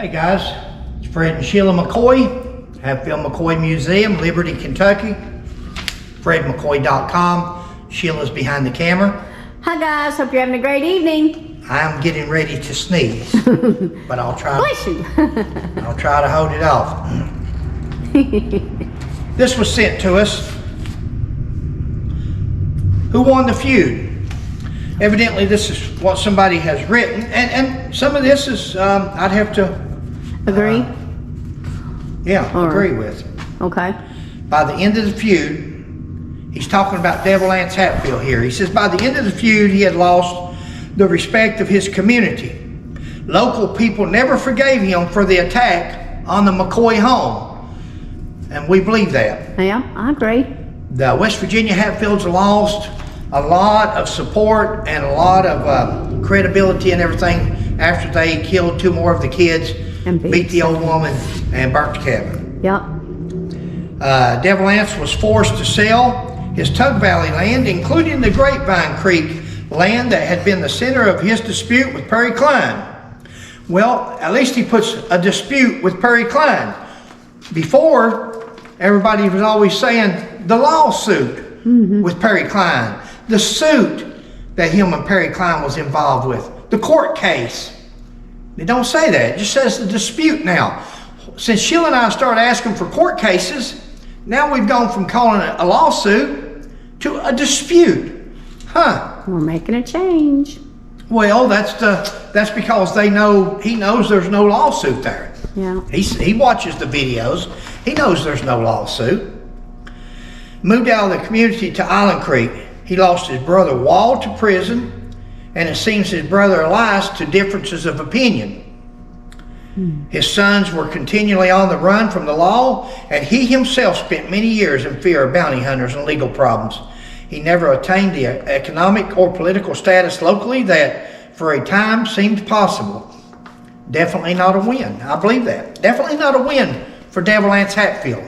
Hey guys, it's Fred and Sheila McCoy, Hatfield McCoy Museum, Liberty, Kentucky. FredMcCoy.com. Sheila's behind the camera. Hi guys, hope you're having a great evening. I'm getting ready to sneeze, but I'll try. Bless you. I'll try to hold it off. This was sent to us. Who won the feud? Evidently, this is what somebody has written, and some of this is I'd have to Agree? agree with. Okay. By the end of the feud, he's talking about Devil Lance Hatfield here. He says, by the end of the feud, he had lost the respect of his community. Local people never forgave him for the attack on the McCoy home. And we believe that. Yeah, I agree. The West Virginia Hatfields lost a lot of support and a lot of credibility and everything after they killed two more of the kids, And beat the old woman, and burnt the cabin. Yep. Devil Lance was forced to sell his Tug Valley land, including the Grapevine Creek land that had been the center of his dispute with Perry Cline. Well, at least he puts a dispute with Perry Cline. Before, everybody was always saying the lawsuit with Perry Cline, the suit that him and Perry Cline was involved with, the court case. They don't say that. It just says the dispute now. Since Sheila and I started asking for court cases, now we've gone from calling it a lawsuit to a dispute. Huh. We're making a change. Well, that's because he knows there's no lawsuit there. Yeah. He watches the videos. He knows there's no lawsuit. Moved out of the community to Island Creek. He lost his brother Wall to prison, and it seems his brother Elias to differences of opinion. His sons were continually on the run from the law, and he himself spent many years in fear of bounty hunters and legal problems. He never attained the economic or political status locally that for a time seemed possible. Definitely not a win. I believe that. Definitely not a win for Devil Lance Hatfield.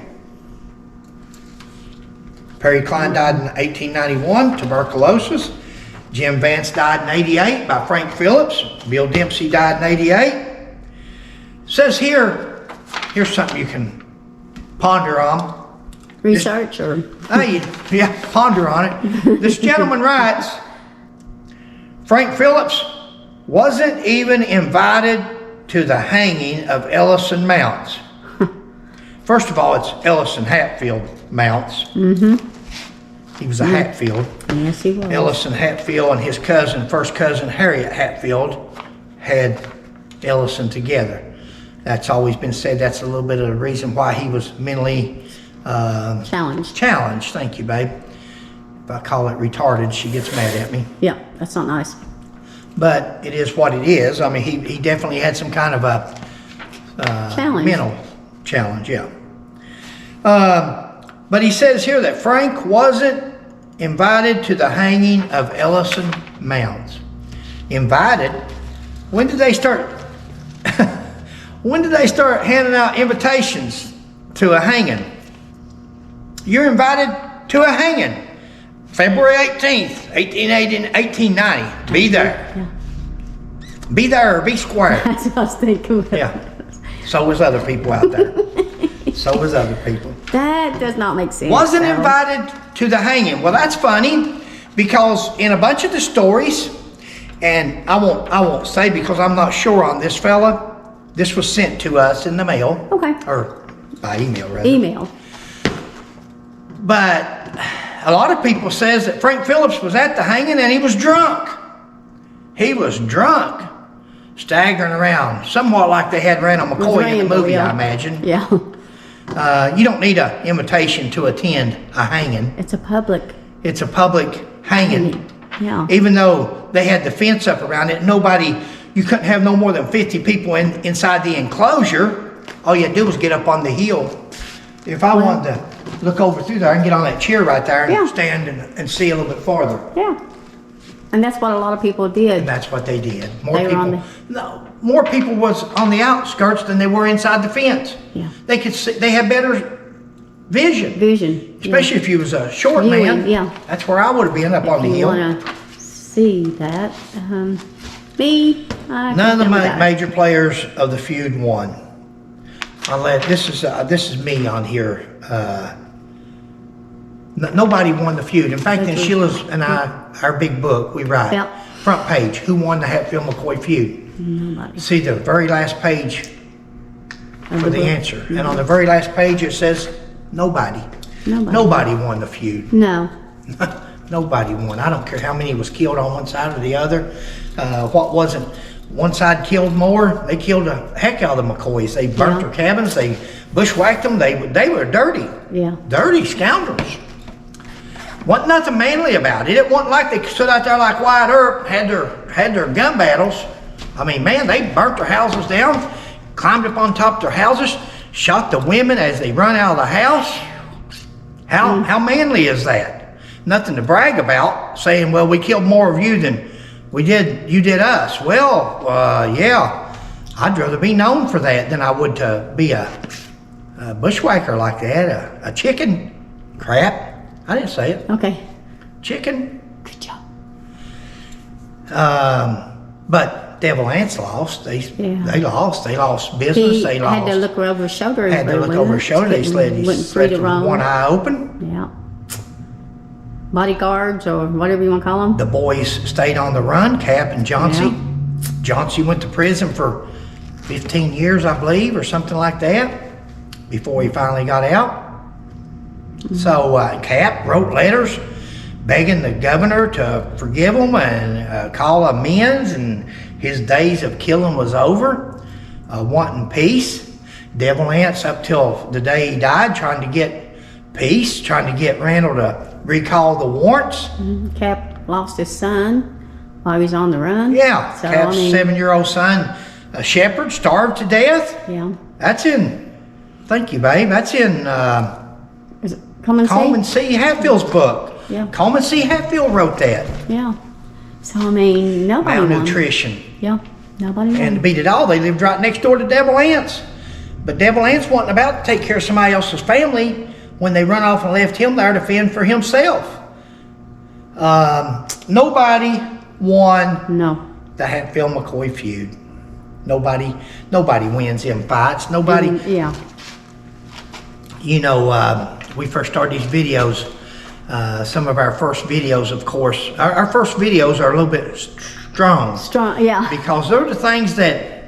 Perry Cline died in 1891, tuberculosis. Jim Vance died in 88 by Frank Phillips. Bill Dempsey died in 88. Says here, here's something you can ponder on. Research or? Ponder on it. This gentleman writes, Frank Phillips wasn't even invited to the hanging of Ellison Mounts. First of all, it's Ellison Hatfield Mounts. He was a Hatfield. Yes, he was. Ellison Hatfield and his cousin, first cousin Harriet Hatfield, had Ellison together. That's always been said. That's a little bit of the reason why he was mentally Challenged. Challenged. Thank you, babe. If I call it retarded, she gets mad at me. Yeah, that's not nice. But it is what it is. I mean, he definitely had some kind of a Challenge. mental challenge, yeah. But he says here that Frank wasn't invited to the hanging of Ellison Mounds. Invited? When did they start? When did they start handing out invitations to a hanging? You're invited to a hanging. February 18th, 1890. Be there. Yeah. Be there or be square. That's what I was thinking. Yeah. So was other people out there. So was other people. That does not make sense. Wasn't Alan. invited to the hanging. Well, that's funny because in a bunch of the stories, and I won't say because I'm not sure on this fella. This was sent to us in the mail. Okay. Or by email, rather. Email. But a lot of people says that Frank Phillips was at the hanging and he was drunk. He was drunk, staggering around, somewhat like they had Randall McCoy in the movie, yeah. I imagine. Yeah. You don't need an invitation to attend a hanging. It's a public. It's a public hanging. Yeah. Even though they had the fence up around it, you couldn't have no more than 50 people inside the enclosure. All you had to do was get up on the hill. If I wanted to look over through there, I can get on that chair right there and stand and see a little bit farther. Yeah. And that's what a lot of people did. And that's what they did. More people was on the outskirts than they were inside the fence. Yeah. They could see, they had better vision. Especially if you was a short man. Yeah. That's where I would have been up on the hill. If you want to see that. Me, None of the major players of the feud won. This is me on here. Nobody won the feud. In fact, in Sheila's and our big book, we write front page, who won the Hatfield McCoy feud? Nobody. See the very last page for the answer. And on the very last page it says nobody. Nobody won the feud. No. Nobody won. I don't care how many was killed on one side or the other. What wasn't, one side killed more. They killed a heck out of the McCoys. They burnt their cabins. They bushwhacked them. They were dirty. Yeah. Dirty scoundrels. Wasn't nothing manly about it. It wasn't like they stood out there like Wyatt Earp, had their gun battles. I mean, man, they burnt their houses down, climbed up on top of their houses, shot the women as they run out of the house. How manly is that? Nothing to brag about, saying, well, we killed more of you than you did us. Well, yeah, I'd rather be known for that than I would to be a bushwhacker like that, a chicken. Crap. I didn't say it. Okay. Chicken. Good job. But Devil Ants lost. They lost. They lost business. He had to look over his shoulder. Had to look over his shoulder. He slept with one eye open. Yeah. Bodyguards or whatever you want to call them. The boys stayed on the run, Cap and Johnsy. Yeah. Johnsy went to prison for 15 years, I believe, or something like that, before he finally got out. So Cap wrote letters begging the governor to forgive him and call amends, and his days of killing was over, wanting peace. Devil Ants, up till the day he died, trying to get peace, trying to get Randall to recall the warrants. Cap lost his son while he was on the run. Yeah, so, Cap's 7-year-old son, a shepherd, starved to death. Yeah. That's in, thank you, babe, that's in Is it Coleman C. Hatfield's book. Yeah. Coleman C. Hatfield wrote that. Yeah. So, I mean, nobody Malnutrition. won. Yeah, nobody won. And to beat it all, they lived right next door to Devil Ants. But Devil Ants wasn't about to take care of somebody else's family when they run off and left him there to fend for himself. Nobody won the Hatfield McCoy feud. Nobody wins in fights. Nobody. Yeah. You know, we first started these videos. Some of our first videos, of course, our first videos are a little bit strong. Yeah. Because they're the things that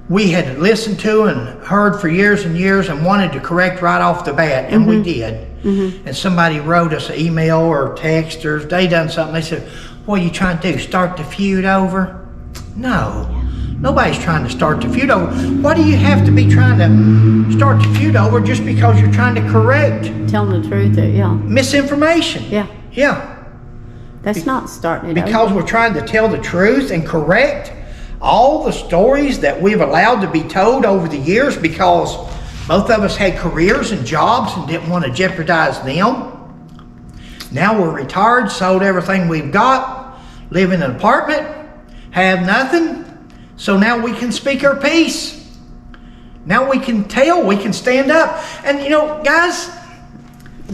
we had listened to and heard for years and years and wanted to correct right off the bat, and we did. And somebody wrote us an email or text, or they done something, they said, what are you trying to do, start the feud over? No, nobody's trying to start the feud over. Why do you have to be trying to start the feud over just because you're trying to correct? Tell them the truth, yeah. Misinformation. Yeah. Yeah. That's not starting it because we're trying to tell the truth and correct all the stories that we've allowed to be told over the years, because both of us had careers and jobs and didn't want to jeopardize them. Now we're retired, sold everything we've got, live in an apartment, have nothing. So now we can speak our piece. Now we can tell, we can stand up. And you know, guys,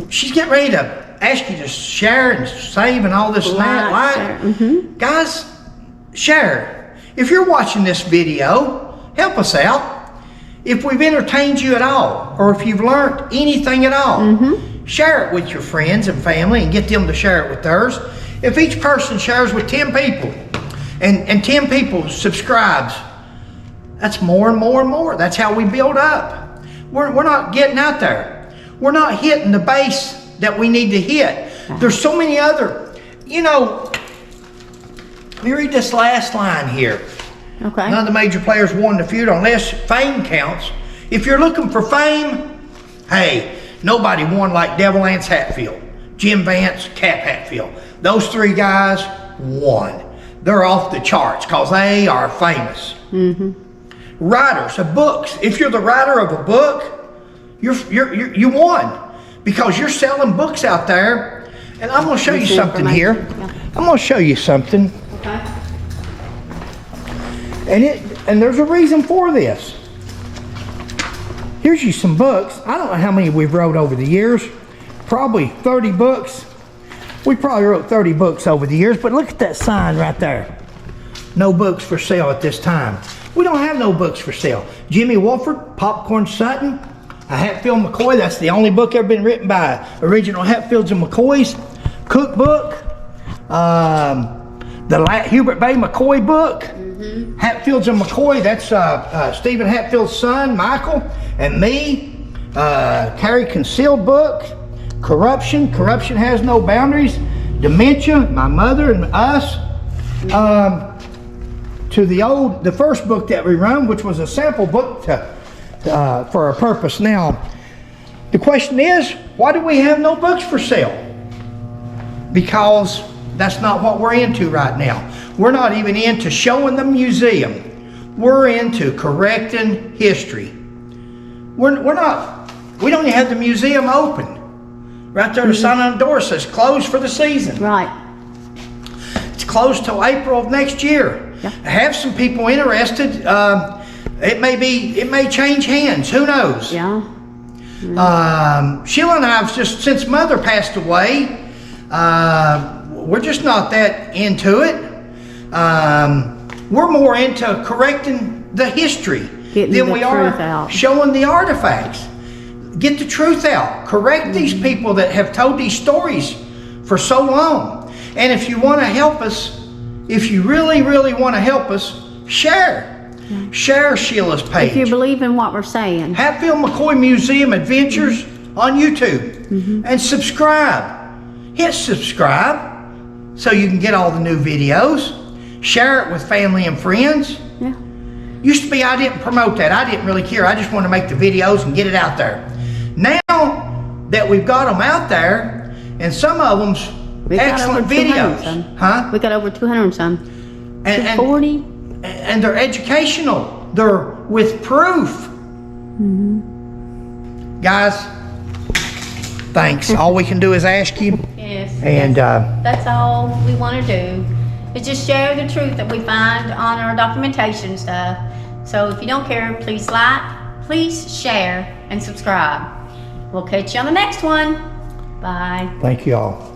she's getting ready to ask you to share and save and all this and that. Guys, share. If you're watching this video, help us out. If we've entertained you at all, or if you've learned anything at all, share it with your friends and family and get them to share it with theirs. If each person shares with 10 people and 10 people subscribes, that's more and more and more. That's how we build up. We're not getting out there. We're not hitting the base that we need to hit. There's so many other, you know, let me read this last line here. Okay. None of the major players won the feud unless fame counts. If you're looking for fame, hey, nobody won like Devil Ants Hatfield, Jim Vance, Cap Hatfield. Those three guys won. They're off the charts because they are famous. Writers of books. If you're the writer of a book, you won, because you're selling books out there. And I'm going to show you something here. I'm going to show you something. Okay. And there's a reason for this. Here's you some books. I don't know how many we've wrote over the years. Probably 30 books. We probably wrote 30 books over the years, but look at that sign right there. no books for sale at this time. We don't have no books for sale. Jimmy Wolford, Popcorn Sutton, a Hatfield McCoy. That's the only book ever been written by original Hatfields and McCoys. Cookbook, the Hubert Bay McCoy book. Hatfields and McCoy. That's Stephen Hatfield's son, Michael, and me. Carrie Concealed book. Corruption. Corruption Has No Boundaries. Dementia. My mother and us. To the first book that we run, which was a sample book for a purpose. Now, the question is, why do we have no books for sale? Because that's not what we're into right now. We're not even into showing the museum. We're into correcting history. We don't even have the museum open. Right there, the sign on the door says closed for the season. Right. It's closed till April of next year. Yeah. I have some people interested. It may change hands. Who knows? Yeah. Sheila and I have just, since Mother passed away, we're just not that into it. We're more into correcting the history than we are showing the artifacts. Get the truth out. Correct these people that have told these stories for so long. And if you want to help us, if you really, really want to help us, share. Share Sheila's page. If you believe in what we're saying. Hatfield McCoy Museum Adventures on YouTube. And subscribe. Hit subscribe so you can get all the new videos. Share it with family and friends. Yeah. Used to be I didn't promote that. I didn't really care. I just wanted to make the videos and get it out there. Now that we've got them out there, and some of them's excellent videos. Huh? We got over 200 and some. And 40. And they're educational. They're with proof. Guys, thanks. All we can do is ask you. Yes. And that's all we want to do. Is just share the truth that we find on our documentation stuff. So if you don't care, please like, please share, and subscribe. We'll catch you on the next one. Bye. Thank you all.